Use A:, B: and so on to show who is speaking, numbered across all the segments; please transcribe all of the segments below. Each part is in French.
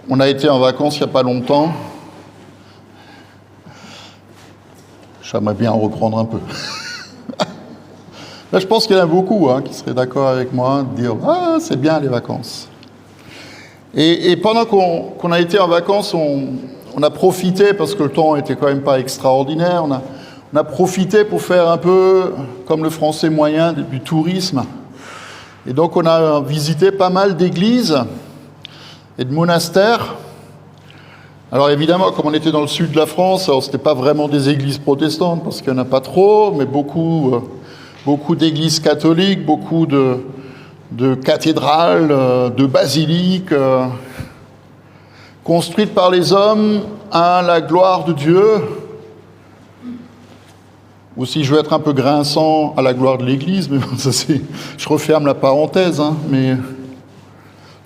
A: On a été en vacances il n'y a pas longtemps. J'aimerais bien en reprendre un peu. Là, je pense qu'il y en a beaucoup qui seraient d'accord avec moi, de dire « Ah, c'est bien les vacances ». Et pendant qu'on a été en vacances, on a profité, parce que le temps n'était quand même pas extraordinaire, on a profité pour faire un peu, comme le français moyen, du tourisme. Et donc on a visité pas mal d'églises et de monastères. Alors évidemment, comme on était dans le sud de la France, ce n'était pas vraiment des églises protestantes, parce qu'il n'y en a pas trop, mais beaucoup d'églises catholiques, beaucoup de cathédrales, de basiliques, construites par les hommes à la gloire de Dieu, ou si je veux être un peu grinçant, à la gloire de l'Église, mais bon, ça je referme la parenthèse, mais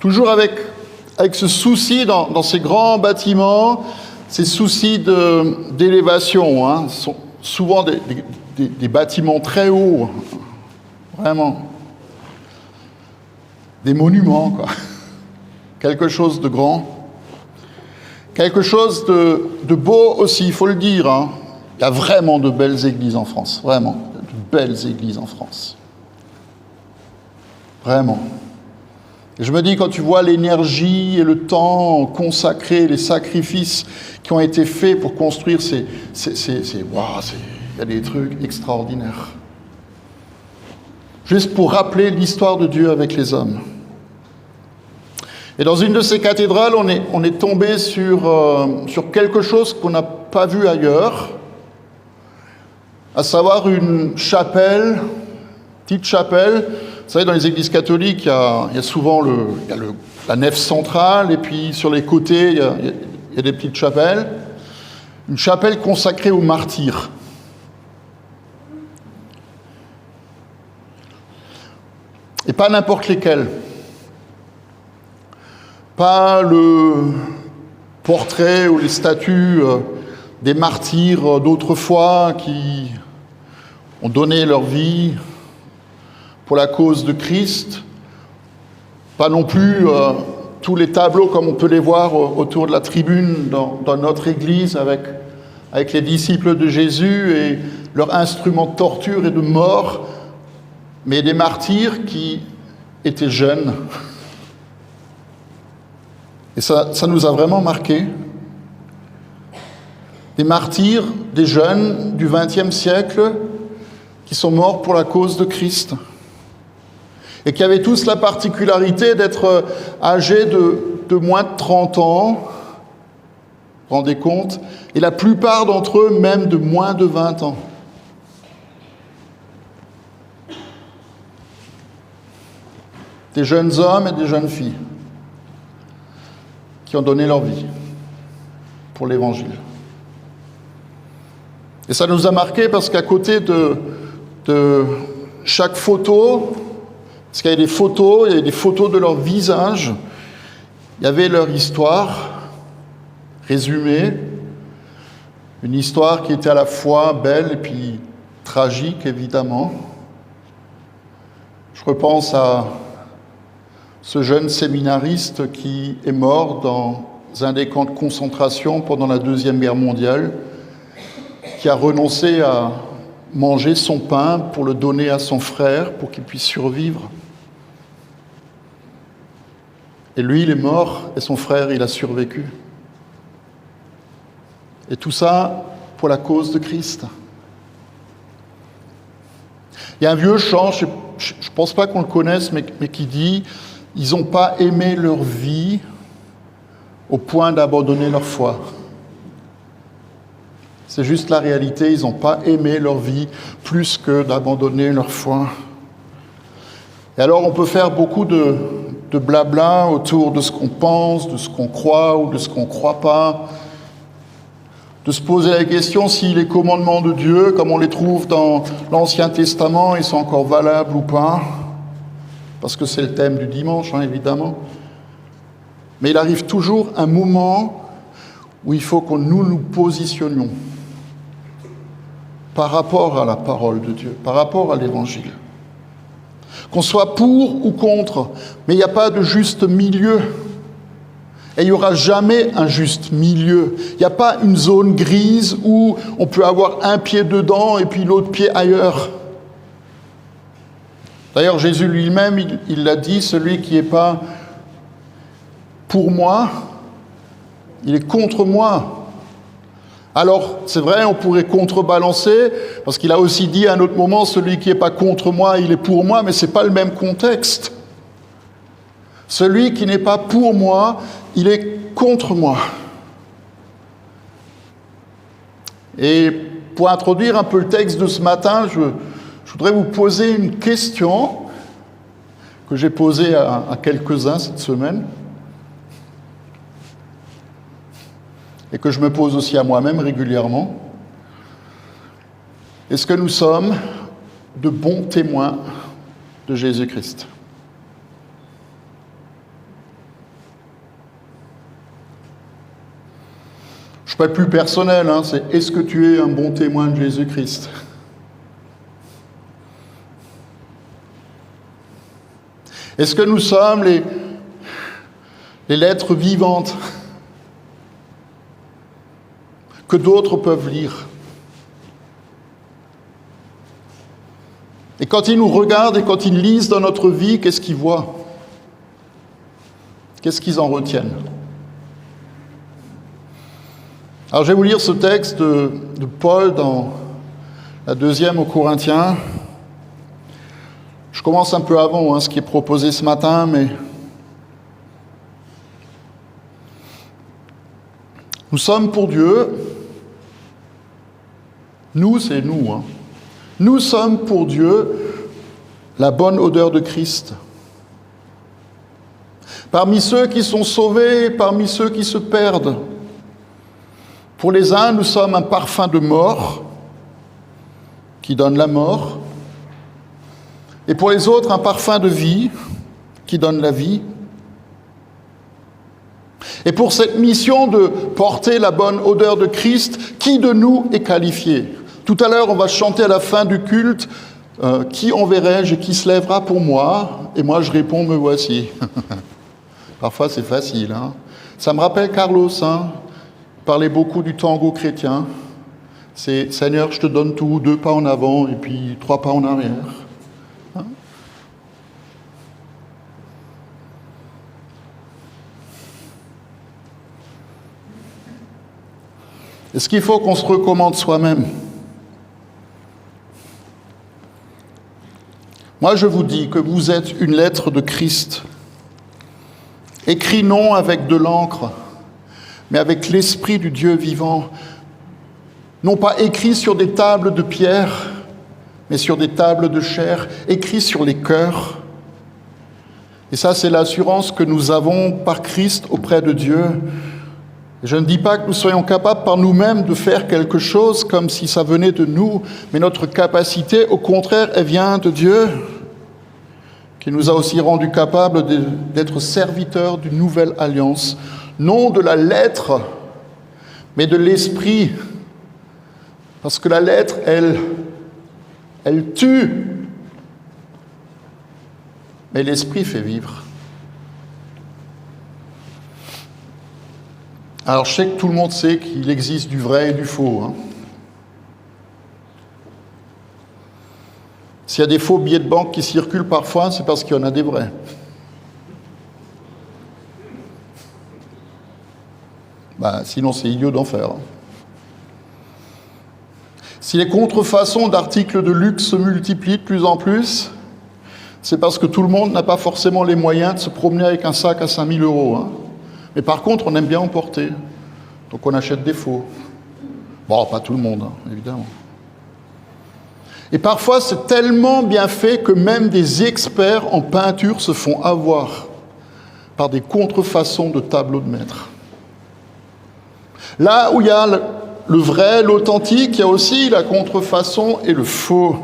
A: toujours avec ce souci dans ces grands bâtiments, ces soucis d'élévation, ce sont souvent des bâtiments très hauts, vraiment, des monuments, quoi. Quelque chose de grand, quelque chose de beau aussi, il faut le dire, Il y a vraiment de belles églises en France, vraiment, de belles églises en France. Vraiment. Et je me dis, quand tu vois l'énergie et le temps consacré, les sacrifices qui ont été faits pour construire il y a des trucs extraordinaires. Juste pour rappeler l'histoire de Dieu avec les hommes. Et dans une de ces cathédrales, on est tombé sur quelque chose qu'on n'a pas vu ailleurs, à savoir une chapelle, petite chapelle. Vous savez, dans les églises catholiques, il y a souvent la nef centrale, et puis sur les côtés, il y a des petites chapelles. Une chapelle consacrée aux martyrs. Et pas n'importe lesquels. Pas le portrait ou les statues des martyrs d'autrefois qui ont donné leur vie pour la cause de Christ. Pas non plus tous les tableaux comme on peut les voir autour de la tribune dans notre église avec les disciples de Jésus et leur instrument de torture et de mort, mais des martyrs qui étaient jeunes. Et ça nous a vraiment marqué. Des martyrs, des jeunes du XXe siècle qui sont morts pour la cause de Christ. Et qui avaient tous la particularité d'être âgés de moins de 30 ans, vous vous rendez compte, et la plupart d'entre eux même de moins de 20 ans. Des jeunes hommes et des jeunes filles qui ont donné leur vie pour l'Évangile. Et ça nous a marqué parce qu'à côté de chaque photo, parce qu'il y avait des photos de leur visage, il y avait leur histoire résumée, une histoire qui était à la fois belle et puis tragique, évidemment. Je repense à ce jeune séminariste qui est mort dans un des camps de concentration pendant la Deuxième Guerre mondiale, qui a renoncé à manger son pain pour le donner à son frère pour qu'il puisse survivre. Et lui, il est mort, et son frère, il a survécu. Et tout ça pour la cause de Christ. Il y a un vieux chant, je ne pense pas qu'on le connaisse, mais qui dit « Ils n'ont pas aimé leur vie au point d'abandonner leur foi ». C'est juste la réalité, ils n'ont pas aimé leur vie plus que d'abandonner leur foi. Et alors on peut faire beaucoup de blabla autour de ce qu'on pense, de ce qu'on croit ou de ce qu'on ne croit pas, de se poser la question si les commandements de Dieu, comme on les trouve dans l'Ancien Testament, ils sont encore valables ou pas, parce que c'est le thème du dimanche, évidemment. Mais il arrive toujours un moment où il faut que nous positionnions par rapport à la parole de Dieu, par rapport à l'Évangile. Qu'on soit pour ou contre, mais il n'y a pas de juste milieu. Et il n'y aura jamais un juste milieu. Il n'y a pas une zone grise où on peut avoir un pied dedans et puis l'autre pied ailleurs. D'ailleurs, Jésus lui-même, il l'a dit, celui qui n'est pas pour moi, il est contre moi. Alors, c'est vrai, on pourrait contrebalancer, parce qu'il a aussi dit à un autre moment, celui qui n'est pas contre moi, il est pour moi, mais ce n'est pas le même contexte. Celui qui n'est pas pour moi, il est contre moi. Et pour introduire un peu le texte de ce matin, je voudrais vous poser une question que j'ai posée à quelques-uns cette semaine et que je me pose aussi à moi-même régulièrement. Est-ce que nous sommes de bons témoins de Jésus-Christ ? Je ne suis pas plus personnel, c'est est-ce que tu es un bon témoin de Jésus-Christ ? Est-ce que nous sommes les lettres vivantes que d'autres peuvent lire ? Et quand ils nous regardent et quand ils lisent dans notre vie, qu'est-ce qu'ils voient ? Qu'est-ce qu'ils en retiennent ? Alors je vais vous lire ce texte de Paul dans la 2e aux Corinthiens. Je commence un peu avant ce qui est proposé ce matin, mais nous sommes pour Dieu, nous c'est nous, nous sommes pour Dieu la bonne odeur de Christ. Parmi ceux qui sont sauvés, parmi ceux qui se perdent. Pour les uns, nous sommes un parfum de mort qui donne la mort. Et pour les autres, un parfum de vie qui donne la vie. Et pour cette mission de porter la bonne odeur de Christ, qui de nous est qualifié ? Tout à l'heure, on va chanter à la fin du culte « Qui enverrai-je et qui se lèvera pour moi ?» Et moi, je réponds « Me voici ». Parfois, c'est facile. Ça me rappelle Carlos, parlait beaucoup du tango chrétien. C'est « Seigneur, je te donne tout, 2 pas en avant et puis 3 pas en arrière. » Est-ce qu'il faut qu'on se recommande soi-même ? Moi, je vous dis que vous êtes une lettre de Christ, écrit non avec de l'encre, mais avec l'Esprit du Dieu vivant, non pas écrit sur des tables de pierre, mais sur des tables de chair, écrit sur les cœurs. Et ça, c'est l'assurance que nous avons par Christ auprès de Dieu. Je ne dis pas que nous soyons capables par nous-mêmes de faire quelque chose comme si ça venait de nous, mais notre capacité, au contraire, elle vient de Dieu, qui nous a aussi rendus capables d'être serviteurs d'une nouvelle alliance, non de la lettre, mais de l'esprit. Parce que la lettre, elle tue, mais l'esprit fait vivre. Alors je sais que tout le monde sait qu'il existe du vrai et du faux. S'il y a des faux billets de banque qui circulent parfois, c'est parce qu'il y en a des vrais. Sinon c'est idiot d'en faire. Si les contrefaçons d'articles de luxe se multiplient de plus en plus, c'est parce que tout le monde n'a pas forcément les moyens de se promener avec un sac à 5 000 €. Mais par contre, on aime bien en porter. Donc on achète des faux. Bon, pas tout le monde, évidemment. Et parfois, c'est tellement bien fait que même des experts en peinture se font avoir par des contrefaçons de tableaux de maître. Là où il y a le vrai, l'authentique, il y a aussi la contrefaçon et le faux.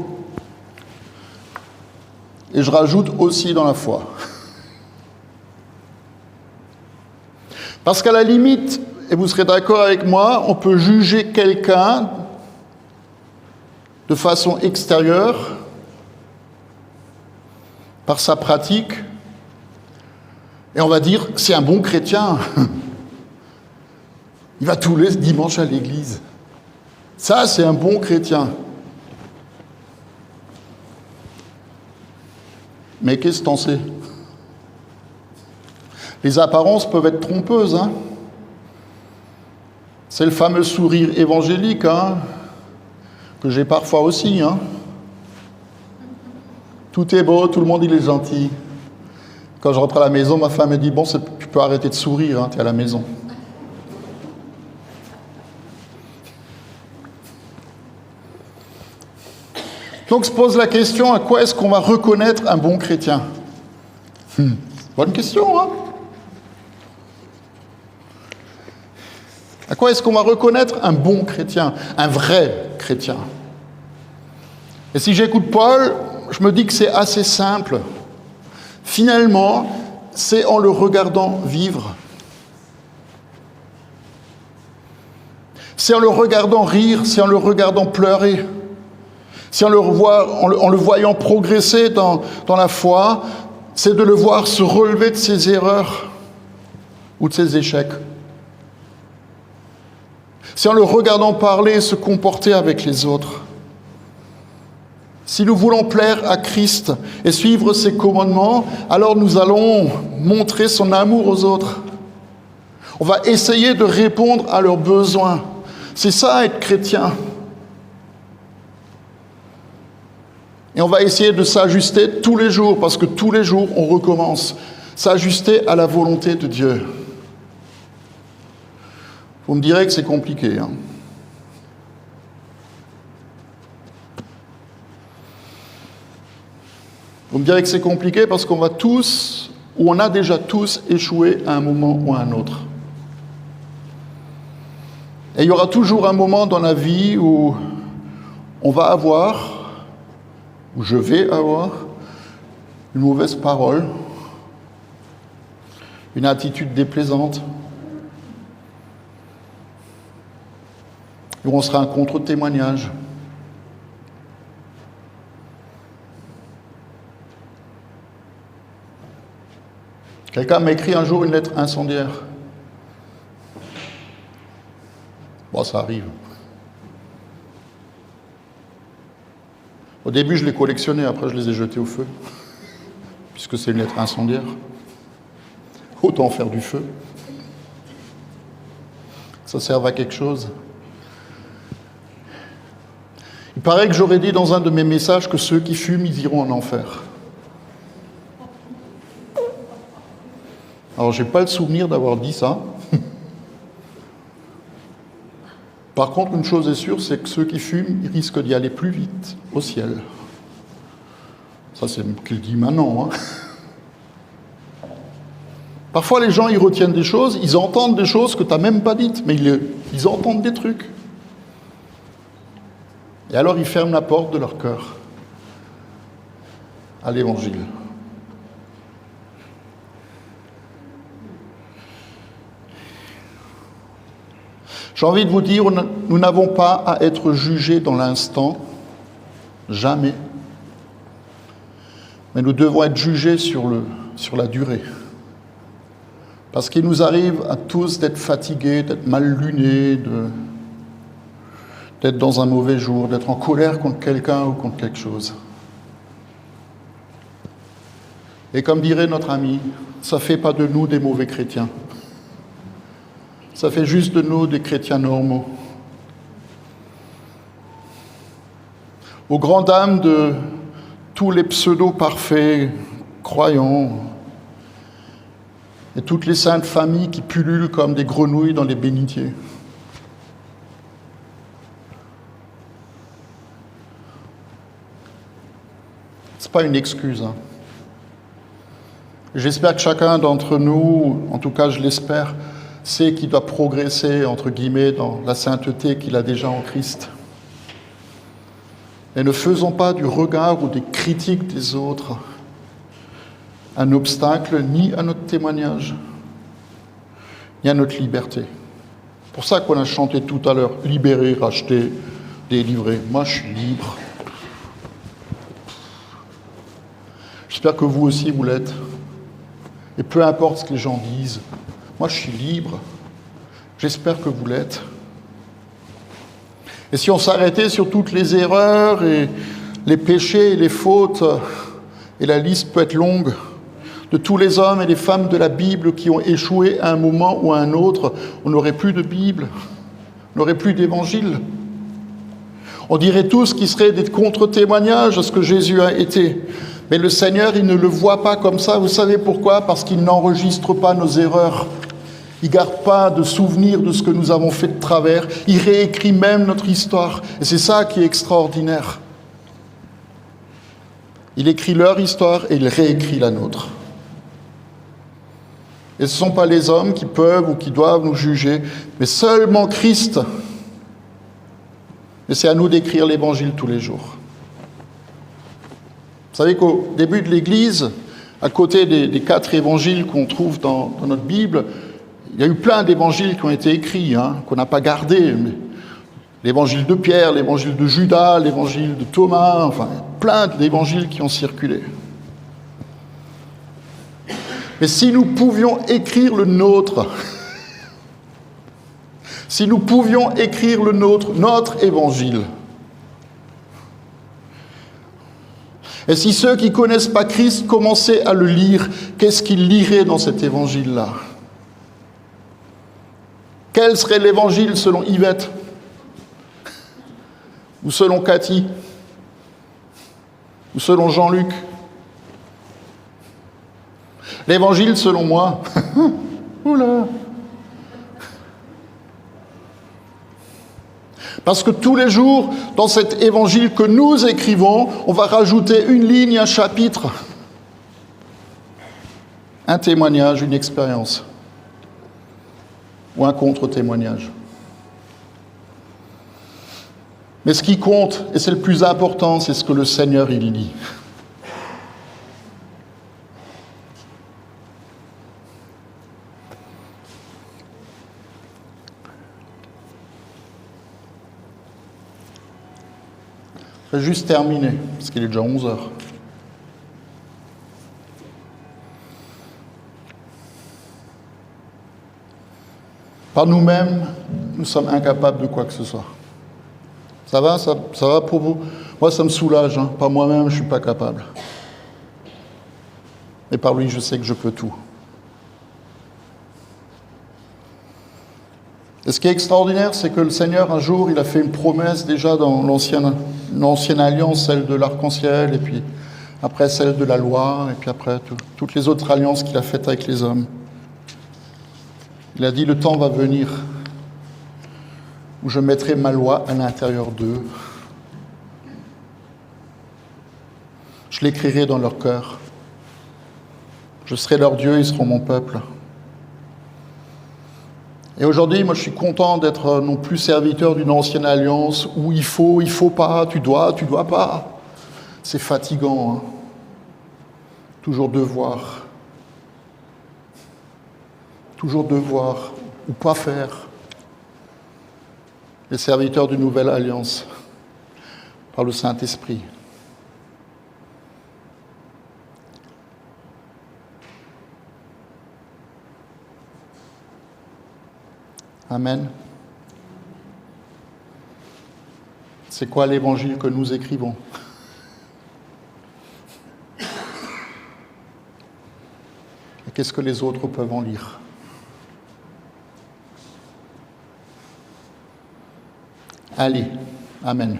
A: Et je rajoute aussi dans la foi. Parce qu'à la limite, et vous serez d'accord avec moi, on peut juger quelqu'un de façon extérieure, par sa pratique, et on va dire, c'est un bon chrétien. Il va tous les dimanches à l'église. Ça, c'est un bon chrétien. Mais qu'est-ce que t'en sais? Les apparences peuvent être trompeuses, hein. C'est le fameux sourire évangélique, hein, que j'ai parfois aussi, hein. Tout est beau, tout le monde il est gentil. Quand je rentre à la maison, ma femme me dit « Bon, tu peux arrêter de sourire, hein, tu es à la maison. » Donc se pose la question, à quoi est-ce qu'on va reconnaître un bon chrétien? Bonne question, hein? À quoi est-ce qu'on va reconnaître un bon chrétien, un vrai chrétien? Et si j'écoute Paul, je me dis que c'est assez simple. Finalement, c'est en le regardant vivre. C'est en le regardant rire, c'est en le regardant pleurer. C'est en le voyant progresser dans la foi, c'est de le voir se relever de ses erreurs ou de ses échecs. C'est en le regardant parler et se comporter avec les autres. Si nous voulons plaire à Christ et suivre ses commandements, alors nous allons montrer son amour aux autres. On va essayer de répondre à leurs besoins. C'est ça, être chrétien. Et on va essayer de s'ajuster tous les jours, parce que tous les jours, on recommence. S'ajuster à la volonté de Dieu. Vous me direz que c'est compliqué, hein. Vous me direz que c'est compliqué parce qu'on va tous, ou on a déjà tous échoué à un moment ou à un autre. Et il y aura toujours un moment dans la vie où on va avoir, où je vais avoir, une mauvaise parole, une attitude déplaisante, où on sera un contre-témoignage. Quelqu'un m'a écrit un jour une lettre incendiaire. Bon, ça arrive. Au début, je les collectionnais, après je les ai jetés au feu, puisque c'est une lettre incendiaire. Autant faire du feu. Ça serve à quelque chose. Il paraît que j'aurais dit dans un de mes messages que ceux qui fument, ils iront en enfer. Alors, je n'ai pas le souvenir d'avoir dit ça. Par contre, une chose est sûre, c'est que ceux qui fument, ils risquent d'y aller plus vite au ciel. Ça, c'est ce qu'il dit maintenant, hein. Parfois, les gens, ils retiennent des choses, ils entendent des choses que tu n'as même pas dites, mais ils entendent des trucs. Et alors, ils ferment la porte de leur cœur à l'Évangile. J'ai envie de vous dire, nous n'avons pas à être jugés dans l'instant, jamais. Mais nous devons être jugés sur la durée. Parce qu'il nous arrive à tous d'être fatigués, d'être mal lunés, d'être dans un mauvais jour, d'être en colère contre quelqu'un ou contre quelque chose. Et comme dirait notre ami, ça ne fait pas de nous des mauvais chrétiens. Ça fait juste de nous des chrétiens normaux. Aux grandes dames de tous les pseudo-parfaits croyants et toutes les saintes familles qui pullulent comme des grenouilles dans les bénitiers. Ce n'est pas une excuse, hein. J'espère que chacun d'entre nous, en tout cas je l'espère, sait qu'il doit progresser, entre guillemets, dans la sainteté qu'il a déjà en Christ. Et ne faisons pas du regard ou des critiques des autres un obstacle ni à notre témoignage, ni à notre liberté. C'est pour ça qu'on a chanté tout à l'heure, libérer, racheter, délivrer. Moi, je suis libre. J'espère que vous aussi, vous l'êtes. Et peu importe ce que les gens disent, moi, je suis libre. J'espère que vous l'êtes. Et si on s'arrêtait sur toutes les erreurs et les péchés et les fautes, et la liste peut être longue, de tous les hommes et les femmes de la Bible qui ont échoué à un moment ou à un autre, on n'aurait plus de Bible, on n'aurait plus d'Évangile. On dirait tous qu'il serait des contre-témoignages à ce que Jésus a été. Mais le Seigneur, il ne le voit pas comme ça. Vous savez pourquoi ? Parce qu'il n'enregistre pas nos erreurs. Il ne garde pas de souvenirs de ce que nous avons fait de travers. Il réécrit même notre histoire. Et c'est ça qui est extraordinaire. Il écrit leur histoire et il réécrit la nôtre. Et ce ne sont pas les hommes qui peuvent ou qui doivent nous juger, mais seulement Christ. Et c'est à nous d'écrire l'Évangile tous les jours. Vous savez qu'au début de l'Église, à côté des 4 évangiles qu'on trouve dans notre Bible, il y a eu plein d'évangiles qui ont été écrits, qu'on n'a pas gardés. Mais l'évangile de Pierre, l'évangile de Judas, l'évangile de Thomas, enfin, plein d'évangiles qui ont circulé. Mais si nous pouvions écrire le nôtre, si nous pouvions écrire le nôtre, notre évangile, et si ceux qui ne connaissent pas Christ commençaient à le lire, qu'est-ce qu'ils liraient dans cet évangile-là ? Quel serait l'évangile selon Yvette ? Ou selon Cathy ? Ou selon Jean-Luc ? L'évangile selon moi. Oula. Parce que tous les jours, dans cet évangile que nous écrivons, on va rajouter une ligne, un chapitre, un témoignage, une expérience, ou un contre-témoignage. Mais ce qui compte, et c'est le plus important, c'est ce que le Seigneur il dit. Je vais juste terminer, parce qu'il est déjà 11 heures. Par nous-mêmes, nous sommes incapables de quoi que ce soit. Ça va pour vous ? Moi, ça me soulage. Par moi-même, je ne suis pas capable. Mais par lui, je sais que je peux tout. Et ce qui est extraordinaire, c'est que le Seigneur, un jour, il a fait une promesse déjà dans l'ancienne alliance, celle de l'arc-en-ciel, et puis après celle de la loi, et puis après toutes les autres alliances qu'il a faites avec les hommes. Il a dit, le temps va venir où je mettrai ma loi à l'intérieur d'eux. Je l'écrirai dans leur cœur. Je serai leur Dieu, ils seront mon peuple. Et aujourd'hui, moi, je suis content d'être non plus serviteur d'une ancienne alliance où il faut pas, tu dois pas. C'est fatigant, Toujours devoir. Toujours devoir ou pas faire. Les serviteurs d'une nouvelle alliance par le Saint-Esprit. Amen. C'est quoi l'évangile que nous écrivons ? Et qu'est-ce que les autres peuvent en lire ? Allez, amen.